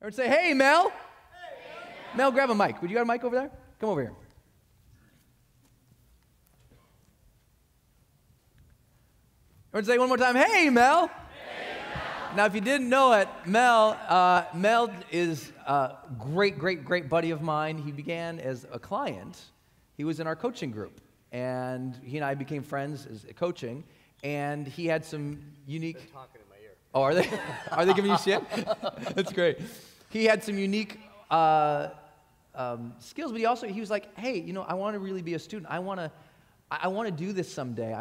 Or say, hey, Mel. Mel, grab a mic. Would you got a mic over there? Come over here. Or say one more time, hey, Mel. Now, if you didn't know it, Mel is a great buddy of mine. He began as a client. He was in our coaching group, and he and I became friends as coaching, and he had some unique... They're talking in my ear. Oh, are they? Are they giving you shit? That's great. He had some unique skills, but he was like, hey, I want to really be a student. I want to do this someday.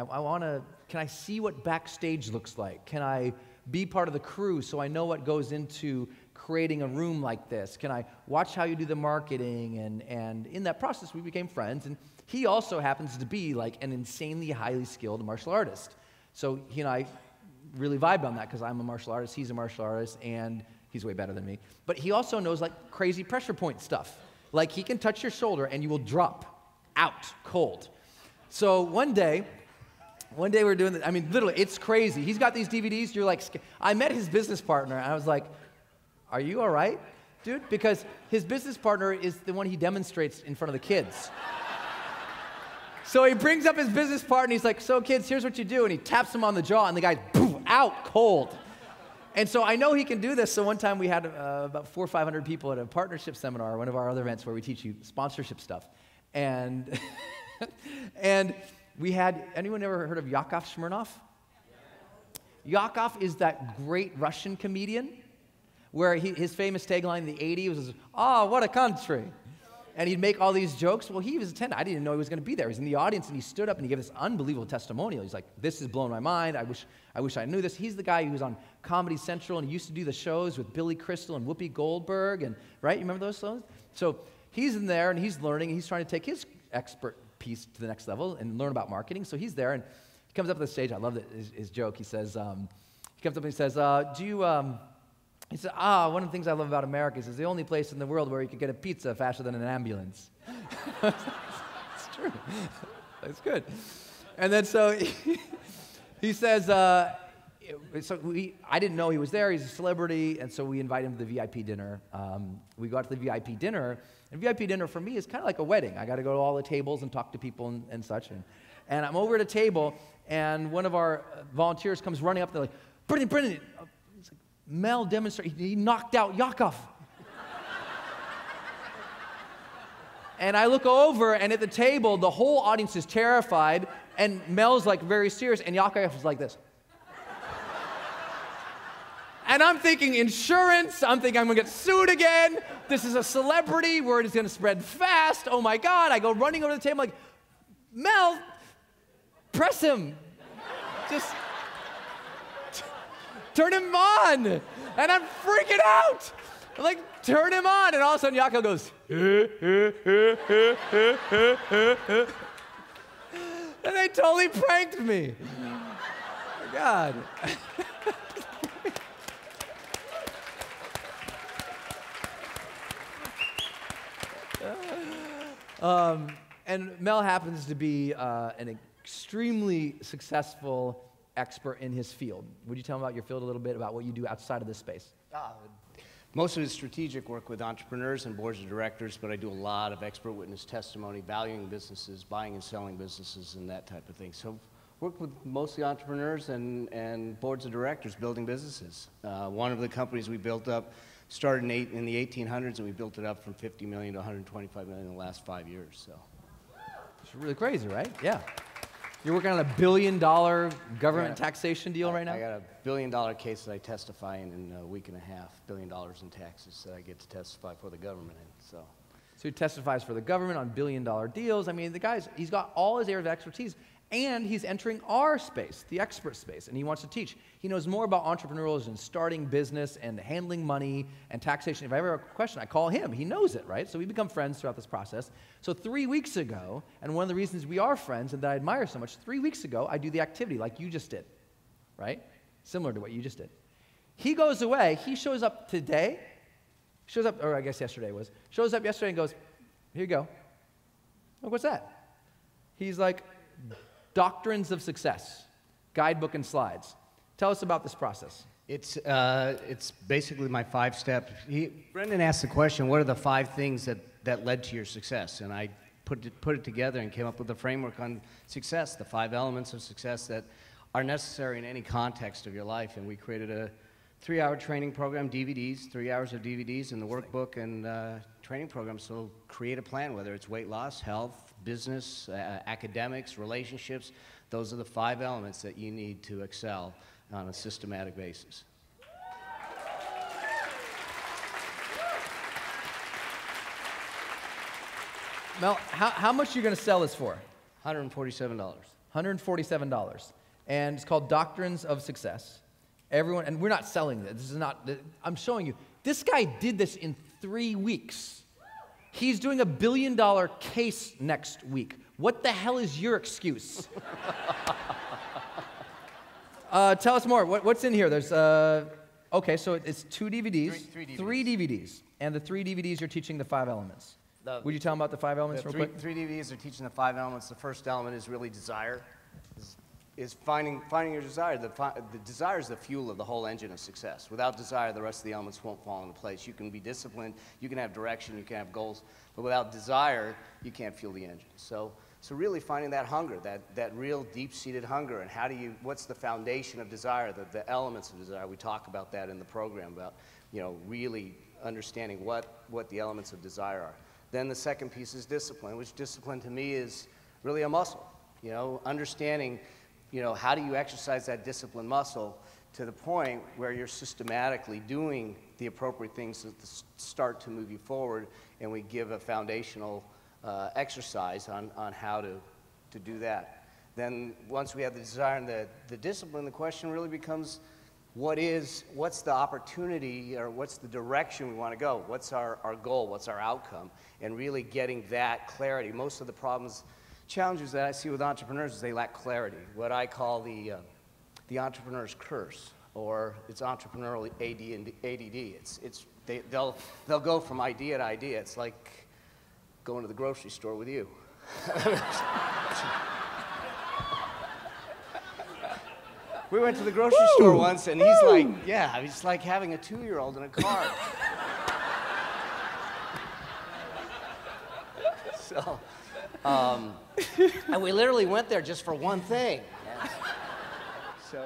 Can I see what backstage looks like? Can I be part of the crew so I know what goes into creating a room like this? Can I watch how you do the marketing? And in that process, we became friends. And he also happens to be like an insanely highly skilled martial artist. So he and I really vibed on that because I'm a martial artist, he's a martial artist, and he's way better than me. But he also knows like crazy pressure point stuff. Like he can touch your shoulder and you will drop out cold. So one day we're doing this. I mean, literally, it's crazy. He's got these DVDs. You're like, I met his business partner, and I was like, are you all right, dude? Because his business partner is the one he demonstrates in front of the kids. So he brings up his business partner, and he's like, so kids, here's what you do. And he taps him on the jaw, and the guy's poof, out cold. And so I know he can do this. So one time we had about 400 or 500 people at a partnership seminar, one of our other events where we teach you sponsorship stuff. And we had, anyone ever heard of Yakov Smirnoff? Yakov is that great Russian comedian where his famous tagline in the 80s was, oh, what a country. And he'd make all these jokes. Well, he was attending. I didn't know he was going to be there. He was in the audience, and he stood up, and he gave this unbelievable testimonial. He's like, this is blowing my mind. I wish I knew this. He's the guy who was on Comedy Central, and he used to do the shows with Billy Crystal and Whoopi Goldberg, and right? You remember those shows? So he's in there, and he's learning, and he's trying to take his expert piece to the next level and learn about marketing. So he's there, and he comes up to the stage. I love his joke. He says, he comes up and he says, he said, one of the things I love about America is it's the only place in the world where you can get a pizza faster than an ambulance. It's true. That's good. And then so he says, I didn't know he was there. He's a celebrity, and so we invite him to the VIP dinner. We go out to the VIP dinner, and VIP dinner for me is kind of like a wedding. I got to go to all the tables and talk to people and such. And I'm over at a table, and one of our volunteers comes running up. They're like, Brendon. Mel demonstrated, he knocked out Yakov. And I look over, and at the table, the whole audience is terrified, and Mel's like very serious, and Yakov is like this. And I'm thinking insurance, I'm thinking I'm gonna get sued again. This is a celebrity, word is gonna spread fast. Oh my God, I go running over to the table like, Mel, press him. Just turn him on. And I'm freaking out. I'm like, turn him on. And all of a sudden, Yakov goes, and they totally pranked me. Oh, God. And Mel happens to be an extremely successful expert in his field. Would you tell him about your field a little bit, about what you do outside of this space? Most of it is strategic work with entrepreneurs and boards of directors, but I do a lot of expert witness testimony, valuing businesses, buying and selling businesses, and that type of thing. So work with mostly entrepreneurs and boards of directors building businesses. One of the companies we built up started in the 1800s, and we built it up from 50 million to 125 million in the last 5 years. So it's really crazy, right? Yeah. You're working on $1 billion government taxation deal right now? I got a $1 billion case that I testify in a week and a half, $1 billion in taxes that I get to testify for the government in, so. So he testifies for the government on $1 billion deals. I mean, the guy's, he's got all his areas of expertise, and he's entering our space, the expert space, and he wants to teach. He knows more about entrepreneurialism and starting business and handling money and taxation. If I ever have a question, I call him. He knows it, right? So we become friends throughout this process. So 3 weeks ago, and one of the reasons we are friends and that I admire so much, 3 weeks ago, I do the activity like you just did, right? Similar to what you just did. He goes away. He shows up today, or I guess yesterday was, shows up yesterday and goes, here you go. Like, what's that? He's like, Doctrines of Success, guidebook and slides. Tell us about this process. It's basically my 5-step. Brendon asked the question, what are the 5 things that led to your success? And I put it together and came up with a framework on success, the 5 elements of success that are necessary in any context of your life. And we created a 3-hour training program, DVDs, 3 hours of DVDs in the workbook and training program. So create a plan, whether it's weight loss, health, business, academics, relationships. Those are the 5 elements that you need to excel on a systematic basis. Mel, how much are you going to sell this for? $147. $147. And it's called Doctrines of Success. Everyone, and we're not selling this. This is not, I'm showing you. This guy did this in 3 weeks. He's doing $1 billion case next week. What the hell is your excuse? Tell us more. What's in here? There's, okay, so it's 2 DVDs. Three DVDs. And the 3 DVDs, you're teaching the 5 elements. Would you tell them about the 5 elements real quick? 3 DVDs are teaching the 5 elements. The first element is really desire. Is finding your desire. The desire is the fuel of the whole engine of success. Without desire, the rest of the elements won't fall into place. You can be disciplined, you can have direction, you can have goals, but without desire, you can't fuel the engine. So really finding that hunger, that real deep-seated hunger, and what's the foundation of desire, the elements of desire. We talk about that in the program, about really understanding what the elements of desire are. Then the second piece is discipline, which discipline to me is really a muscle. Understanding how do you exercise that discipline muscle to the point where you're systematically doing the appropriate things to start to move you forward, and we give a foundational exercise on how to do that. Then once we have the desire and the discipline, the question really becomes, what's the opportunity, or what's the direction we want to go? What's our goal? What's our outcome? And really getting that clarity. Most of the challenges that I see with entrepreneurs is they lack clarity. What I call the entrepreneur's curse, or it's entrepreneurial ADD. They'll go from idea to idea. It's like going to the grocery store with you. We went to the grocery store once, and he's like, yeah, it's like having a 2-year-old in a car. So, and we literally went there just for one thing. So,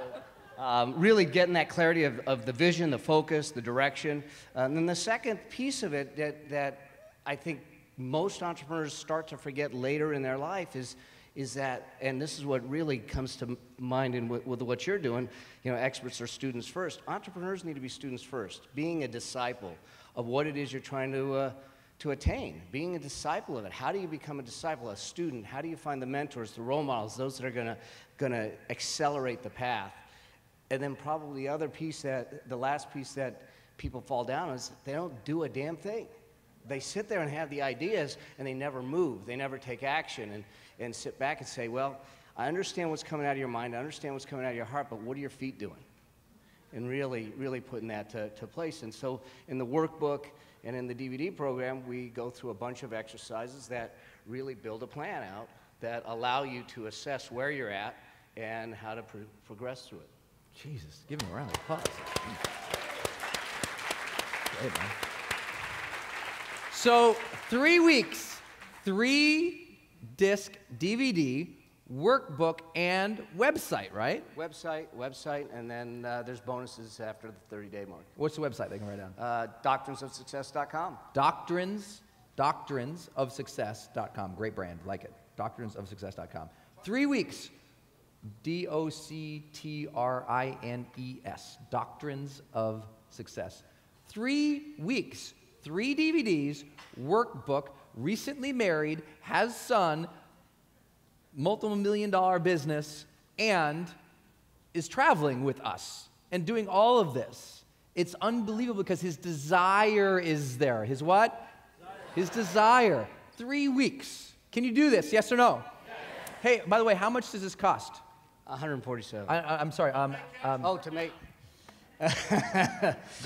really getting that clarity of the vision, the focus, the direction. And then the second piece of it that I think most entrepreneurs start to forget later in their life is that, and this is what really comes to mind with what you're doing, experts are students first. Entrepreneurs need to be students first. Being a disciple of what it is you're trying to attain, being a disciple of it. How do you become a disciple, a student? How do you find the mentors, the role models, those that are gonna accelerate the path? And then probably the last piece that people fall down is they don't do a damn thing. They sit there and have the ideas, and they never move. They never take action and sit back and say, well, I understand what's coming out of your mind. I understand what's coming out of your heart, but what are your feet doing? And really, really putting that to place. And so in the workbook and in the DVD program, we go through a bunch of exercises that really build a plan out that allow you to assess where you're at and how to progress through it. Jesus, give him a round of applause. Great, man. So 3 weeks, 3-disc DVD, workbook, and website, right? Website, and then there's bonuses after the 30-day mark. What's the website they can write down? Doctrinesofsuccess.com. Doctrinesofsuccess.com. Great brand, like it. Doctrinesofsuccess.com. 3 weeks. DOCTRINES. Doctrines of Success. 3 weeks. 3 DVDs, workbook, recently married, has son, multiple $million-dollar business, and is traveling with us and doing all of this. It's unbelievable because his desire is there. His what? Desire. His desire. 3 weeks. Can you do this? Yes or no? Yes. Hey, by the way, how much does this cost? $147. I'm sorry. To make. Go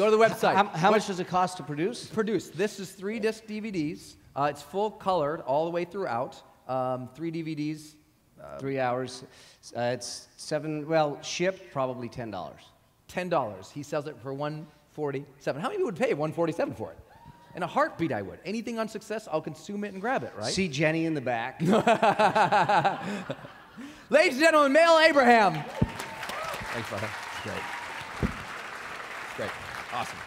to the website. How much does it cost to produce? This is 3-disc DVDs. It's full colored all the way throughout. 3 DVDs. 3 hours. It's shipped probably $10. $10. He sells it for $147. How many people would pay $147 for it? In a heartbeat, I would. Anything on success, I'll consume it and grab it, right? See Jenny in the back. Ladies and gentlemen, Male Abraham. Thanks, brother. It's great. It's great. Awesome.